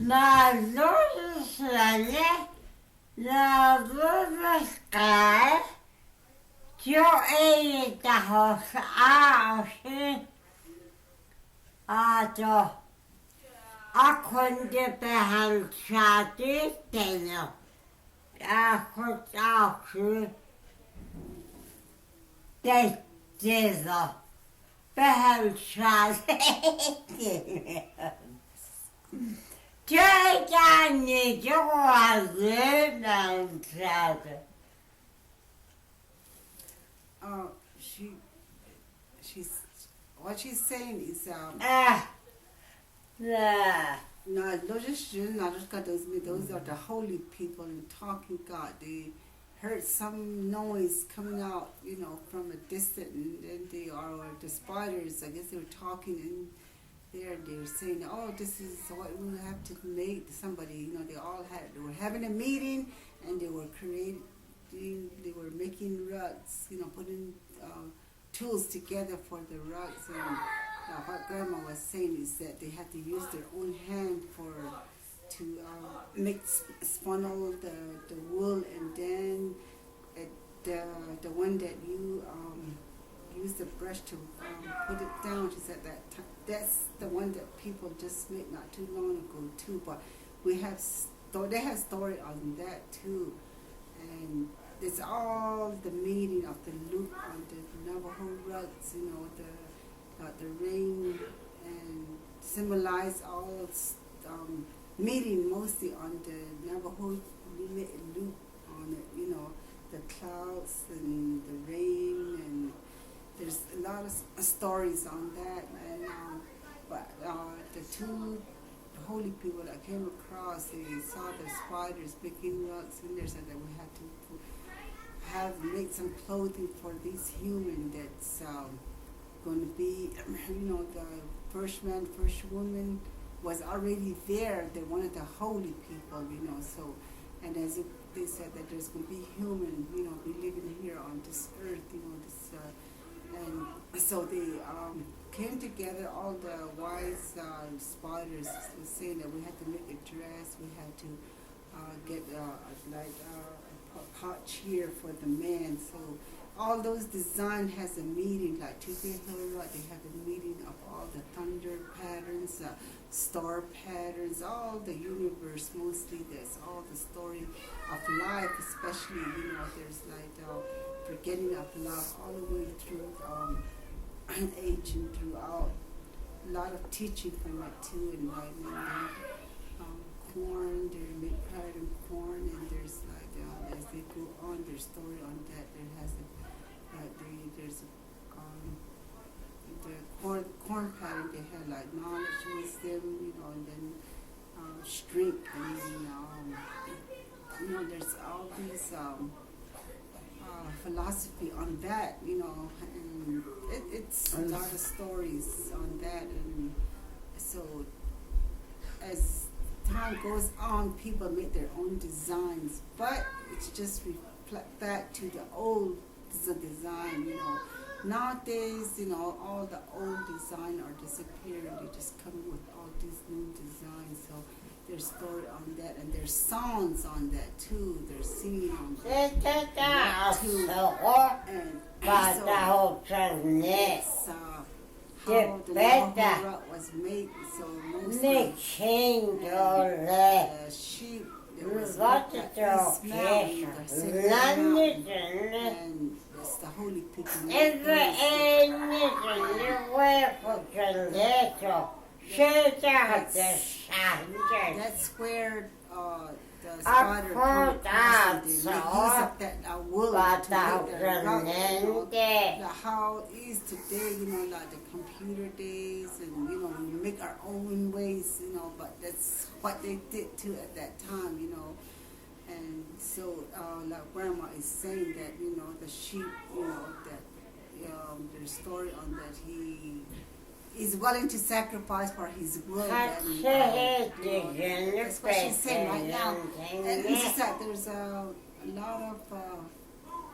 La luz sale, la luz cae, yo he dejado así, yo kunde behandla det jag kunde också det så behandla jag kan inte göra det. What she's saying is those are the holy people talking God. They heard some noise coming out, from a distance, and then the spiders. I guess they were talking in there. They were saying, "Oh, this is what we have to make somebody." They were having a meeting, and they were making rugs. Putting tools together for the rugs. And what Grandma was saying is that they had to use their own hand to make funnel the wool, and then the one that you use the brush to put it down. She said that's the one that people just made not too long ago too. But they have story on that too, and it's all the meaning of the loop on the Navajo rugs. The rain, and symbolize all meeting mostly on the Navajo loop on it, the clouds and the rain, and there's a lot of stories on that. And but the two holy people that came across, they saw the spiders making rugs, and they said that we had to make some clothing for this human that's going to be, the first man, first woman was already there. They're one of the holy people, so, and as they said that there's going to be human, be living here on this earth, and so they came together, all the wise spiders, saying that we had to make a dress, we had to get a pot cheer for the man. So all those design has a meaning, like Tupehara, they have a meaning of all the thunder patterns, star patterns, all the universe mostly. There's all the story of life, especially, there's forgetting of love all the way through age and throughout. A lot of teaching from it too, and corn, they make pattern corn, and there's as they go on, their story on that. There has there's the corn pattern. They had knowledge, wisdom, and then strength, and then there's all these philosophy on that, and it's a lot of stories on that, and so as time goes on, people make their own designs, but it's just reflect back to the old design, Nowadays, all the old design are disappearing. They just come with all these new designs. So there's story on that, and there's songs on that too. They're singing on that too. And so that's how the Navajo rug was made. So mostly the sheep, there was like that smell, and that's the holy people. That's where the spider comes. They use up that wool to make their rug. How it is today, like the computer days, and we make our own ways, but that's what they did too at that time, And so, like Grandma is saying that, the sheep, that the story on that he is willing to sacrifice for his will. That's what she's saying right now. And it's just that there's a lot of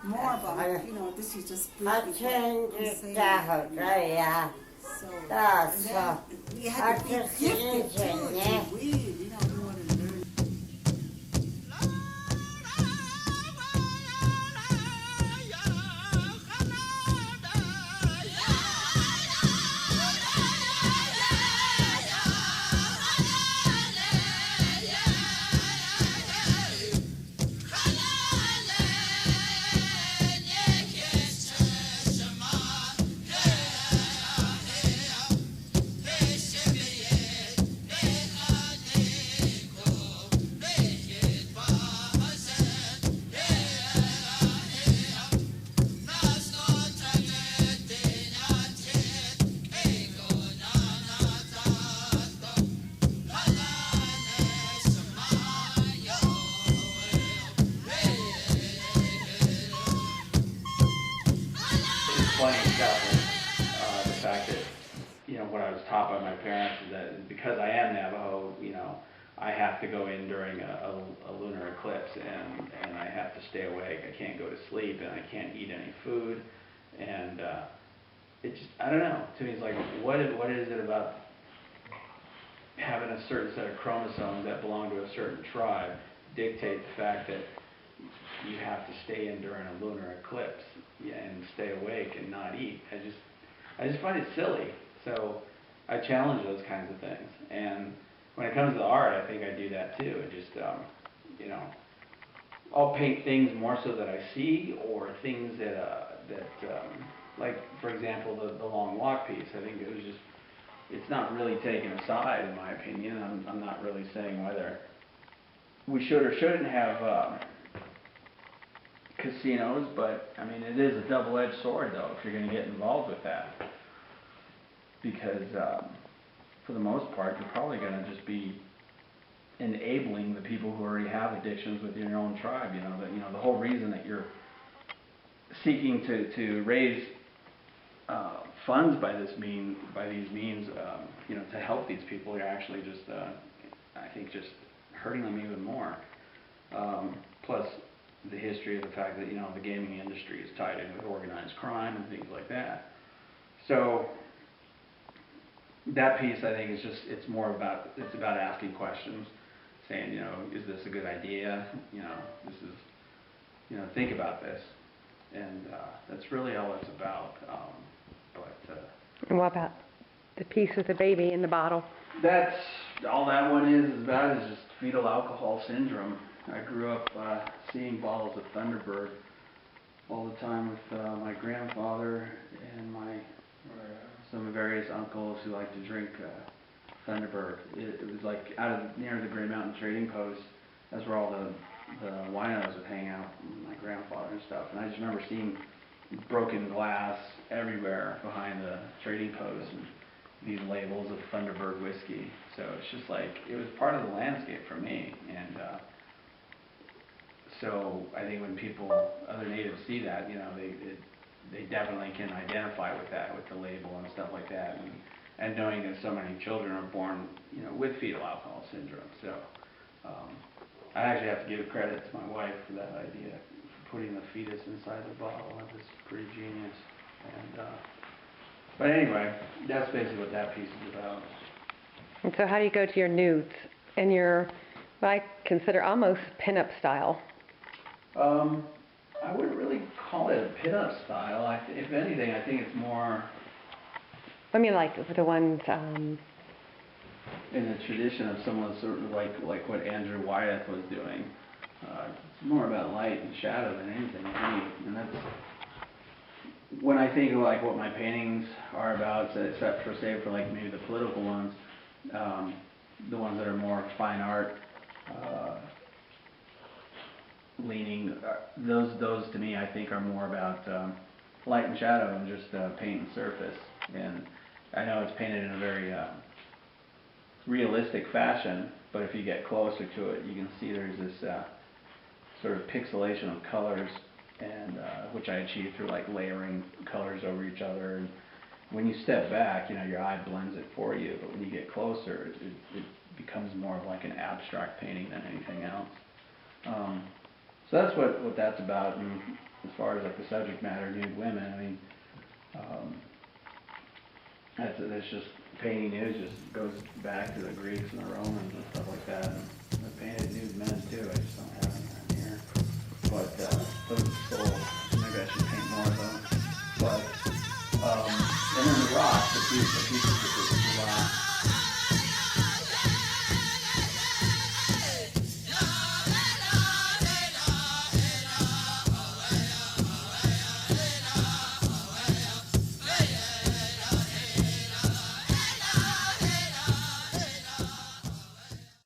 more about it. This is just briefly what I'm saying. So, you have to be gifted too to read, we want taught by my parents is that because I am Navajo, you know, I have to go in during a lunar eclipse, and I have to stay awake. I can't go to sleep, and I can't eat any food, and it just, I don't know. To me, it's like, what is it about having a certain set of chromosomes that belong to a certain tribe dictate the fact that you have to stay in during a lunar eclipse, yeah, and stay awake and not eat? I just find it silly. So I challenge those kinds of things. And when it comes to the art, I think I do that too. It just, you know, I'll paint things more so that I see, or things that like, for example, the Long Walk piece. I think it was just, it's not really taking a side, in my opinion. I'm not really saying whether we should or shouldn't have casinos, but I mean, it is a double-edged sword, though, if you're going to get involved with that, because for the most part, you're probably going to just be enabling the people who already have addictions within your own tribe. You know, the whole reason that you're seeking to raise funds by these means, you know, to help these people, you're actually just, I think, just hurting them even more. Plus, the history of the fact that, you know, the gaming industry is tied in with organized crime and things like that. So that piece, I think, is just, it's about asking questions, saying, you know, is this a good idea? You know, this is, you know, think about this. And that's really all it's about. And what about the piece with the baby in the bottle? That's all that one is about, is just fetal alcohol syndrome. I grew up seeing bottles of Thunderbird all the time with my grandfather and some various uncles who liked to drink Thunderbird. It was like near the Grey Mountain Trading Post. That's where all the winos would hang out, my grandfather and stuff. And I just remember seeing broken glass everywhere behind the trading post, and these labels of Thunderbird whiskey. So it's just like, it was part of the landscape for me. And so I think when other natives see that, you know, they definitely can identify with that, with the label and stuff like that, and knowing that so many children are born, you know, with fetal alcohol syndrome. So I actually have to give credit to my wife for that idea, for putting the fetus inside the bottle. That was pretty genius. And but anyway, that's basically what that piece is about. And so how do you go to your nudes and your, what I consider almost pinup style? I wouldn't really call it a pinup style. If anything, I think it's more, I mean, like the ones, in the tradition of someone sort of like what Andrew Wyeth was doing. It's more about light and shadow than anything to me. And that's, when I think of like what my paintings are about, except for, say, for like maybe the political ones, the ones that are more fine art leaning, those to me, I think, are more about light and shadow and just paint and surface. And I know it's painted in a very realistic fashion, but if you get closer to it, you can see there's this sort of pixelation of colors, and which I achieve through like layering colors over each other. And when you step back, you know, your eye blends it for you, but when you get closer, it becomes more of like an abstract painting than anything else. So that's what that's about. And as far as like the subject matter, nude women, I mean, that's just, painting just goes back to the Greeks and the Romans and stuff like that. And